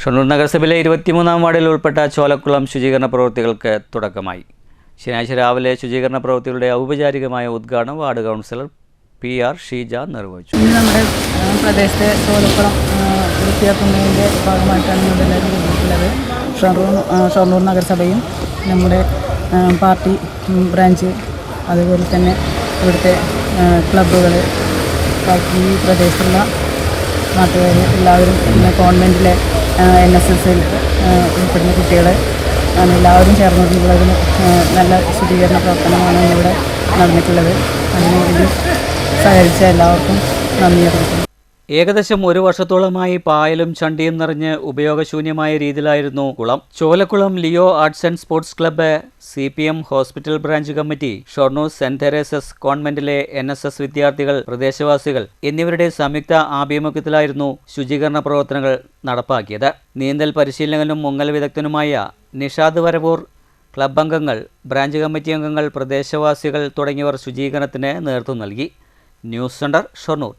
ഷൊർണൂർ നഗരസഭയിലെ 23-ാം വാർഡിൽ ഉൾപ്പെട്ട ചോലക്കുളം ശുചീകരണ പ്രവൃത്തികൾക്ക് തുടക്കമായി. ശനിയാഴ്ച രാവിലെ ശുചീകരണ പ്രവൃത്തികളുടെ ഔപചാരികമായ ഉദ്ഘാടനം വാർഡ് കൗൺസിലർ PR ഷീജ നിർവഹിച്ചു. നമ്മുടെ പ്രദേശത്തെ ചോലക്കുളം വൃത്തിയാക്കുന്നതിൻ്റെ ഭാഗമായിട്ടാണ് എല്ലാവരും കൂടിയിട്ടുള്ളത്. ഷൊർണൂർ നഗരസഭയും നമ്മുടെ പാർട്ടി ബ്രാഞ്ച്, അതുപോലെ തന്നെ ഇവിടുത്തെ ക്ലബ്ബുകൾ, ഈ പ്രദേശത്തുള്ള നാട്ടുകാർ എല്ലാവരും, പിന്നെ കോൺവെൻറ്റിലെ NSSൽ ഉൾപ്പെടുന്ന കുട്ടികൾ എല്ലാവരും ചേർന്നിട്ടുള്ളതിന് നല്ല ശുചീകരണ പ്രവർത്തനമാണ് ഇവിടെ നടന്നിട്ടുള്ളത്. അതിനുവേണ്ടി സഹകരിച്ച എല്ലാവർക്കും നന്ദി അറിയിക്കുന്നു. ഏകദേശം 1 വർഷത്തോളമായി പായലും ചണ്ടിയും നിറഞ്ഞ് ഉപയോഗശൂന്യമായ രീതിയിലായിരുന്നു കുളം. Cholakkulam Leo arts and sports club, CPM hospital branch committee, Shoranur സെന്റ് തെരേസസ് കോൺവെന്റിലെ NSS വിദ്യാർത്ഥികൾ, പ്രദേശവാസികൾ എന്നിവരുടെ സംയുക്ത ആഭിമുഖ്യത്തിലായിരുന്നു ശുചീകരണ പ്രവർത്തനങ്ങൾ നടപ്പാക്കിയത്. നീന്തൽ പരിശീലകനും മുങ്ങൽ വിദഗ്ധനുമായ നിഷാദ് വരവൂർ, ക്ലബ് അംഗങ്ങൾ, ബ്രാഞ്ച് കമ്മിറ്റി അംഗങ്ങൾ, പ്രദേശവാസികൾ തുടങ്ങിയവർ ശുചീകരണത്തിന് നേതൃത്വം നൽകി. News centre, Shoranur.